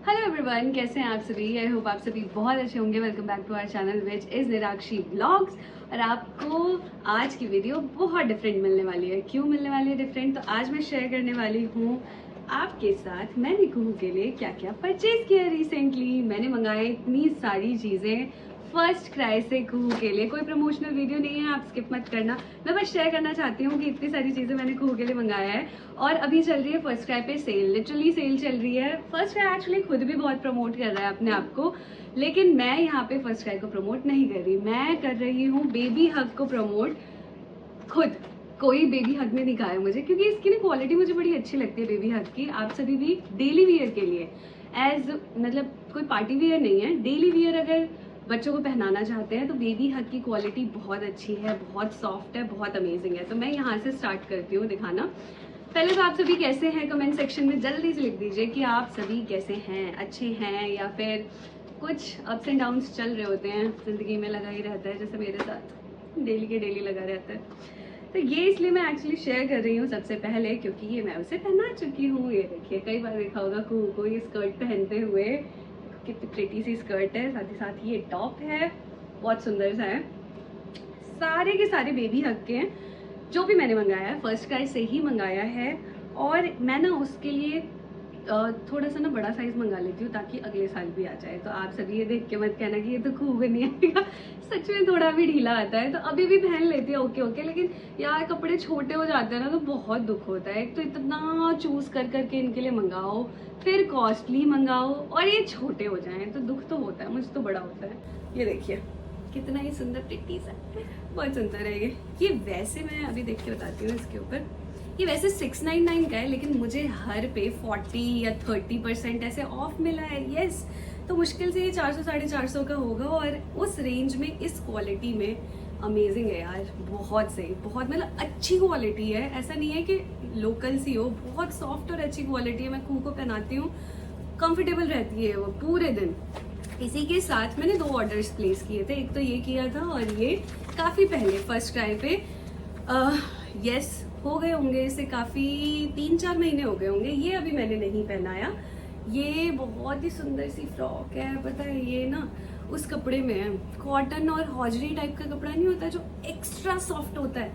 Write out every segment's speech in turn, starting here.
Hello everyone, कैसे हैं आप सभी। आई होप आप सभी बहुत अच्छे होंगे। Welcome back to our channel which is Nirakshi blogs. और आपको आज की वीडियो बहुत डिफरेंट मिलने वाली है। क्यों मिलने वाली है डिफरेंट? तो आज मैं शेयर करने वाली हूँ आपके साथ मैंने कुहू के लिए क्या क्या परचेज किया रिसेंटली। मैंने मंगाए इतनी सारी चीज़ें फर्स्ट क्राई से कुहू के लिए। कोई प्रमोशनल वीडियो नहीं है, आप स्किप मत करना। मैं बस शेयर करना चाहती हूँ कि इतनी सारी चीज़ें मैंने कुहू के लिए मंगाया है। और अभी चल रही है फर्स्ट क्राई पे सेल, लिटरली सेल चल रही है। फर्स्ट क्राई एक्चुअली खुद भी बहुत प्रमोट कर रहा है अपने आप को, लेकिन मैं यहाँ पे फर्स्ट क्राई को प्रमोट नहीं कर रही। मैं कर रही हूँ बेबी हग को प्रमोट खुद। कोई बेबी हग ने दिखाया है मुझे, क्योंकि इसकी ना क्वालिटी मुझे बड़ी अच्छी लगती है बेबी हग की। आप सभी भी डेली वियर के लिए एज मतलब कोई पार्टी वियर नहीं है, डेली वियर अगर बच्चों को पहनाना चाहते हैं तो बेबी हग की क्वालिटी बहुत अच्छी है, बहुत सॉफ्ट है, बहुत अमेजिंग है। तो मैं यहाँ से स्टार्ट करती हूँ दिखाना। पहले तो आप सभी कैसे हैं कमेंट सेक्शन में जल्दी से लिख दीजिए कि आप सभी कैसे हैं, अच्छे हैं या फिर कुछ अप्स एंड डाउन्स चल रहे होते हैं, ज़िंदगी में लगा ही रहता है, जैसे मेरे साथ डेली के डेली लगा रहता है। तो ये इसलिए मैं एक्चुअली शेयर कर रही हूँ सबसे पहले, क्योंकि ये मैं उसे पहना चुकी हूँ। ये देखिए, कई बार देखा होगा कुहू को ये स्कर्ट पहनते हुए। कितनी प्रिटी सी स्कर्ट है, साथ ही साथ ये टॉप है, बहुत सुंदर सा है। सारे के सारे बेबी हग के हैं। जो भी मैंने मंगाया है फर्स्ट क्राई से ही मंगाया है। और मैं ना उसके लिए थोड़ा सा ना बड़ा साइज मंगा लेती हूँ ताकि अगले साल भी आ जाए। तो आप सभी ये देख के मत कहना कि ये तो खूब नहीं आएगा, सच में थोड़ा भी ढीला आता है तो अभी भी पहन लेती है ओके। लेकिन यार कपड़े छोटे हो जाते हैं ना तो बहुत दुख होता है। एक तो इतना चूज कर करके इनके लिए मंगाओ, फिर कॉस्टली मंगाओ और ये छोटे हो जाएं तो दुख तो होता है, मुझे तो बड़ा होता है। ये देखिए कितना ही सुंदर प्रिटी सा, बहुत सुंदर है ये वैसे मैं अभी देख के बताती हूँ इसके ऊपर। ये वैसे 699 का है, लेकिन मुझे हर पे 40 या 30% ऐसे ऑफ मिला है। यस, तो मुश्किल से ये 400 450 का होगा। और उस रेंज में इस क्वालिटी में अमेजिंग है यार, बहुत सही, बहुत मतलब अच्छी क्वालिटी है। ऐसा नहीं है कि लोकल सी हो, बहुत सॉफ्ट और अच्छी क्वालिटी है। मैं कुहू को पहनाती हूँ, कंफर्टेबल रहती है वो पूरे दिन। इसी के साथ मैंने 2 ऑर्डर्स प्लेस किए थे। एक तो ये किया था और ये काफ़ी पहले फर्स्ट क्राई पे यस हो गए होंगे, इसे काफ़ी 3-4 महीने हो गए होंगे। ये अभी मैंने नहीं पहनाया। ये बहुत ही सुंदर सी फ्रॉक है, पता है ये ना उस कपड़े में है, कॉटन और हॉजरी टाइप का कपड़ा नहीं होता जो एक्स्ट्रा सॉफ्ट होता है,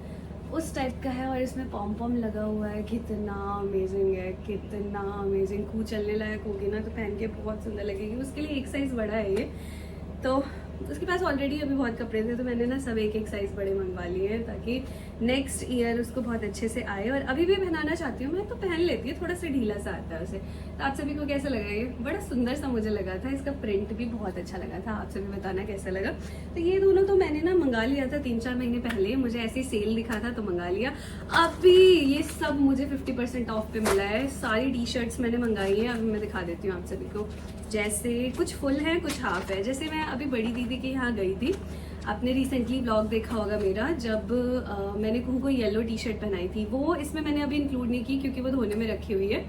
उस टाइप का है। और इसमें पॉम पॉम लगा हुआ है। कितना अमेजिंग है, कितना अमेजिंग। खूब चलने लायक होगी ना तो पहन के बहुत सुंदर लगेगी। उसके लिए एक साइज़ बड़ा है ये, तो उसके पास ऑलरेडी अभी बहुत कपड़े थे तो मैंने ना सब एक साइज़ बड़े मंगवा लिए हैं ताकि नेक्स्ट ईयर उसको बहुत अच्छे से आए। और अभी भी पहनाना चाहती हूँ मैं, तो पहन लेती है, थोड़ा सा ढीला सा आता है उसे। तो आप सभी को कैसा लगा? ये बड़ा सुंदर सा मुझे लगा था, इसका प्रिंट भी बहुत अच्छा लगा था। आप सभी बताना कैसा लगा। तो ये दोनों तो मैंने ना मंगा लिया था 3-4 महीने पहले, मुझे ऐसे सेल दिखा था तो मंगा लिया। अभी ये सब मुझे 50% ऑफ पे मिला है। सारी टी शर्ट्स मैंने मंगाई है, अभी मैं दिखा देती हूँ आप सभी को। जैसे कुछ फुल है, कुछ हाफ है। जैसे मैं अभी बड़ी दीदी के यहाँ गई थी, आपने रिसेंटली ब्लॉग देखा होगा मेरा, जब मैंने कुहू को येलो टी शर्ट पहनाई थी। वो इसमें मैंने अभी इंक्लूड नहीं की क्योंकि वो धोने में रखी हुई है।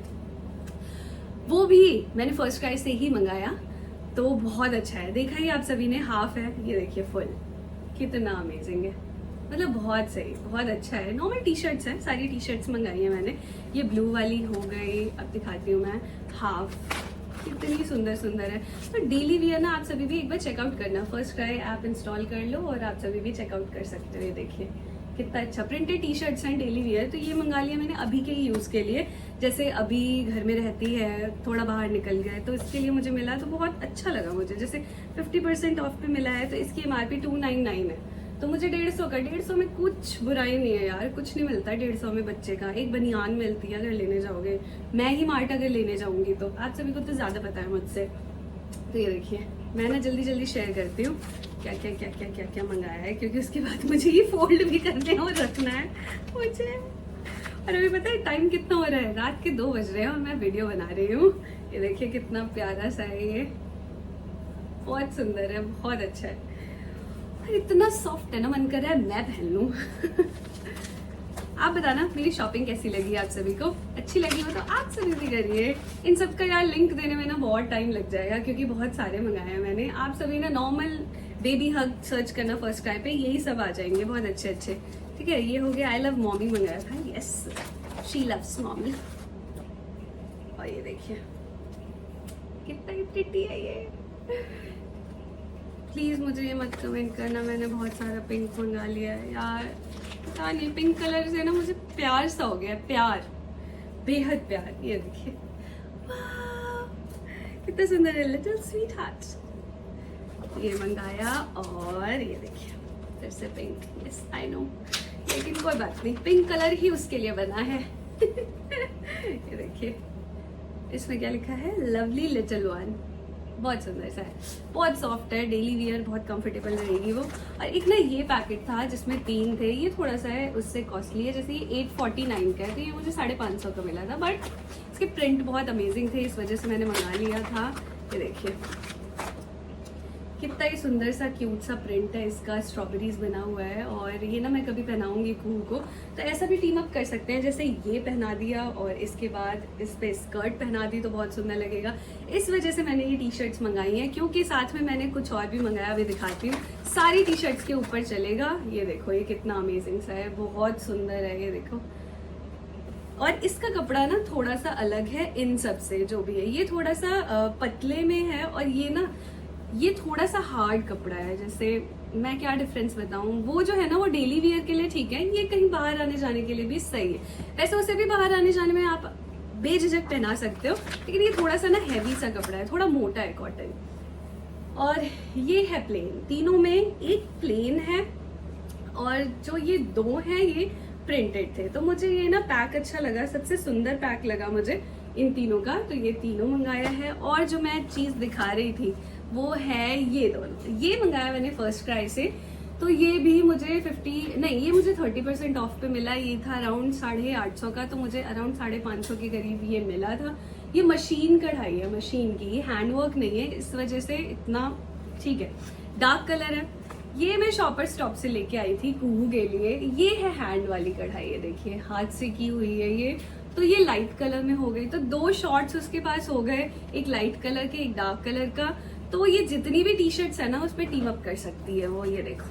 वो भी मैंने फर्स्ट क्राई से ही मंगाया, तो बहुत अच्छा है। देखा ही आप सभी ने, हाफ है। ये देखिए फुल, कितना अमेजिंग है, मतलब बहुत सही, बहुत अच्छा है। नॉर्मल टी शर्ट्स हैं, सारी टी शर्ट्स मंगाई है मैंने। ये ब्लू वाली हो गई, अब दिखाती हूँ मैं हाफ, कितनी सुंदर सुंदर है। तो डेली वियर ना आप सभी भी एक बार चेकआउट करना, फर्स्ट क्राई ऐप इंस्टॉल कर लो और आप सभी भी चेकआउट कर सकते हो। ये देखिए कितना अच्छा प्रिंटेड टी शर्ट्स हैं डेली वियर। तो ये मंगा लिया मैंने अभी के ही यूज़ के लिए, जैसे अभी घर में रहती है, थोड़ा बाहर निकल गए तो इसके लिए मुझे मिला, तो बहुत अच्छा लगा मुझे। जैसे 50% ऑफ पे मिला है तो इसकी MRP 299 है, तो मुझे 150 का। 150 में कुछ बुराई नहीं है यार, कुछ नहीं मिलता 150 में बच्चे का। एक बनियान मिलती है अगर लेने जाओगे, मैं ही मार्ट अगर लेने जाऊंगी तो। आप सभी को तो ज़्यादा पता है मुझसे। तो ये देखिए, मैं ना जल्दी जल्दी शेयर करती हूँ क्या क्या क्या क्या क्या क्या मंगाया है, क्योंकि उसके बाद मुझे ये फोल्ड भी करना है और रखना है मुझे। और अभी पता है टाइम कितना हो रहा है, रात के 2 बज रहे हैं और मैं वीडियो बना रही हूँ। ये देखिए कितना प्यारा सा है, ये बहुत सुंदर है, बहुत अच्छा है और इतना सॉफ्ट है ना, मन कर रहा है मैं पहन लूं। आप बताना मेरी शॉपिंग कैसी लगी, आप सभी को अच्छी लगी हो तो आप सभी भी करिए। इन सब का यार लिंक देने में ना बहुत टाइम लग जाएगा क्योंकि बहुत सारे मंगाए हैं मैंने। आप सभी ना नॉर्मल बेबी हग सर्च करना फर्स्ट क्राई पे, यही सब आ जाएंगे बहुत अच्छे अच्छे। ठीक है, ये हो गया आई लव मॉमी मंगाया था। Yes, she loves mommy. और ये देखिए कितना ही प्रिटी है ये। प्लीज मुझे ये मत कमेंट करना मैंने बहुत सारा पिंक मंगा लिया है यार, पता नहीं पिंक कलर से ना मुझे प्यार सा हो गया, प्यार, बेहद प्यार। ये देखिए कितना सुंदर है, लिटिल स्वीट हार्ट। ये मंगाया और ये देखिए फिर से पिंक, यस आई नो, लेकिन कोई बात नहीं, पिंक कलर ही उसके लिए बना है। ये देखिए इसमें क्या लिखा है, लवली लिटिल वन, बहुत सुंदर सा है, बहुत सॉफ्ट है, डेली वियर बहुत कंफर्टेबल रहेगी वो। और एक ना ये पैकेट था जिसमें 3 थे, ये थोड़ा सा है उससे कॉस्टली है, जैसे ये 849 का है, तो ये मुझे 550 का मिला था, बट इसके प्रिंट बहुत अमेजिंग थे, इस वजह से मैंने मंगा लिया था। ये देखिए कितना ही सुंदर सा क्यूट सा प्रिंट है इसका, स्ट्रॉबेरीज बना हुआ है, और ये ना मैं कभी पहनाऊंगी कुहू को, तो ऐसा भी टीम अप कर सकते हैं, जैसे ये पहना दिया और इसके बाद इस पे स्कर्ट पहना दी तो बहुत सुंदर लगेगा। इस वजह से मैंने ये टी शर्ट्स मंगाई हैं, क्योंकि साथ में मैंने कुछ और भी मंगाया, अभी दिखाती हूँ। सारी टी शर्ट्स के ऊपर चलेगा। ये देखो ये कितना अमेजिंग सा है, बहुत सुंदर है, ये देखो। और इसका कपड़ा ना थोड़ा सा अलग है इन सब से, जो भी है ये थोड़ा सा पतले में है, और ये ना ये थोड़ा सा हार्ड कपड़ा है। जैसे मैं क्या डिफरेंस बताऊं, वो जो है ना वो डेली वियर के लिए ठीक है, ये कहीं बाहर आने जाने के लिए भी सही है। वैसे उसे भी बाहर आने जाने में आप बेझिझक पहना सकते हो, लेकिन ये थोड़ा सा ना हैवी सा कपड़ा है, थोड़ा मोटा है कॉटन। और ये है प्लेन, तीनों में एक प्लेन है और जो ये 2 हैं ये प्रिंटेड थे, तो मुझे ये ना पैक अच्छा लगा, सबसे सुंदर पैक लगा मुझे इन तीनों का, तो ये तीनों मंगाया है। और जो मैं चीज दिखा रही थी वो है ये दोनों, ये मंगाया मैंने फर्स्ट क्राई से, तो ये भी मुझे 30% ऑफ पे मिला। ये था अराउंड 850 का, तो मुझे अराउंड 550 के करीब ये मिला था। ये मशीन कढ़ाई है, मशीन की, हैंडवर्क नहीं है, इस वजह से इतना ठीक है। डार्क कलर है, ये मैं शॉपर स्टॉप से लेके आई थी कुहू के लिए। ये है हैंड वाली कढ़ाई, है देखिए हाथ से की हुई है ये, तो ये लाइट कलर में हो गई, तो 2 शॉर्ट्स उसके पास हो गए, एक लाइट कलर के एक डार्क कलर का। तो ये जितनी भी टी शर्ट्स है ना उस पर टीम अप कर सकती है वो। ये देखो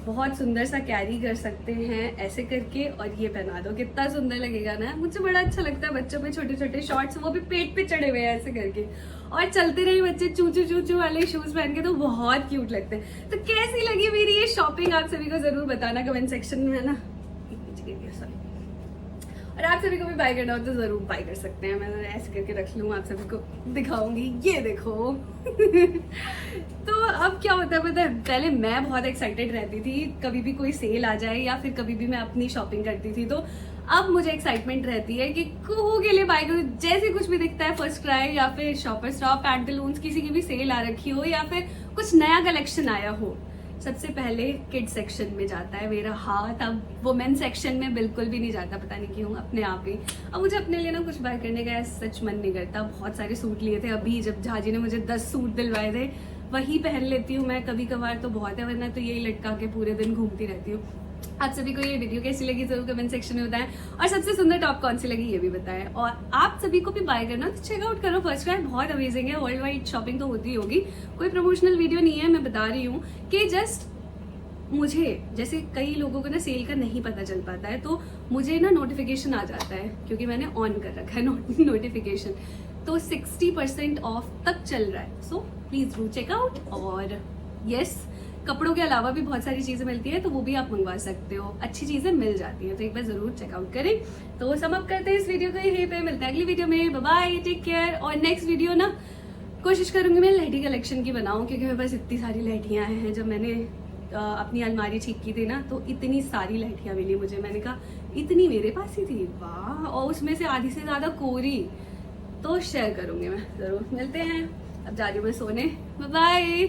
बहुत सुंदर सा कैरी कर सकते हैं ऐसे करके, और ये पहना दो, कितना सुंदर लगेगा ना। मुझे बड़ा अच्छा लगता है बच्चों पे छोटे छोटे शॉर्ट्स, वो भी पेट पे चढ़े हुए हैं ऐसे करके, और चलते रहे बच्चे चूचू चूचू वाले शूज पहन के, तो बहुत क्यूट लगते हैं। तो कैसी लगी मेरी ये शॉपिंग आप सभी को जरूर बताना कमेंट सेक्शन में ना। और आप सभी को भी बाय करना हो तो जरूर बाय कर सकते हैं, मैं ऐसे करके रख लूँ, आप सभी को दिखाऊंगी। ये देखो। तो अब क्या होता है पता है, पहले मैं बहुत एक्साइटेड रहती थी, कभी भी कोई सेल आ जाए या फिर कभी भी मैं अपनी शॉपिंग करती थी, तो अब मुझे एक्साइटमेंट रहती है कि कुहू के लिए बाय करूँ। जैसे कुछ भी दिखता है फर्स्ट क्राई या फिर शॉपर स्टॉप, पैंटालून्स, किसी की भी सेल आ रखी हो या फिर कुछ नया कलेक्शन आया हो, सबसे पहले किड सेक्शन में जाता है मेरा हाथ। अब वुमेन सेक्शन में बिल्कुल भी नहीं जाता, पता नहीं क्यों, अपने आप ही। अब मुझे अपने लिए ना कुछ बाय करने का सच मन नहीं करता। बहुत सारे सूट लिए थे अभी, जब झाजी ने मुझे 10 सूट दिलवाए थे, वही पहन लेती हूँ मैं कभी कभार, तो बहुत है, वरना तो यही लटका के पूरे दिन घूमती रहती हूँ। आप सभी को ये वीडियो कैसी लगी जरूर कमेंट सेक्शन में बताएं, और सबसे सुंदर टॉप कौन सी लगी ये भी बताएं। और आप सभी को भी बाय करना तो चेकआउट करो फर्स्ट क्राई, बहुत अमेजिंग है। वर्ल्ड वाइड शॉपिंग तो होती होगी, कोई प्रमोशनल वीडियो नहीं है, मैं बता रही हूँ कि जस्ट मुझे, जैसे कई लोगों को ना सेल का नहीं पता चल पाता है, तो मुझे ना नोटिफिकेशन आ जाता है क्योंकि मैंने ऑन कर रखा है नोटिफिकेशन, तो 60% ऑफ तक चल रहा है, सो प्लीज डू चेकआउट। और यस, कपड़ों के अलावा भी बहुत सारी चीजें मिलती है, तो वो भी आप मंगवा सकते हो, अच्छी चीजें मिल जाती हैं, तो एक बार जरूर चेकआउट करें। तो सम अप करते हैं इस वीडियो को यहीं पे, मिलते हैं अगली वीडियो में, बाय बाय, टेक केयर। और नेक्स्ट वीडियो ना कोशिश करूंगी मैं लहठी कलेक्शन की बनाऊं, क्योंकि मेरे पास इतनी सारी लहठियां हैं। जब मैंने अपनी अलमारी ठीक की थी ना, तो इतनी सारी लहठियां मिली मुझे, मैंने कहा इतनी मेरे पास ही थी, वाह, और उसमें से आधी से ज्यादा कोरी, तो शेयर करूंगी मैं जरूर। मिलते हैं, अब जा रही हूँ मैं सोने, बाय बाय।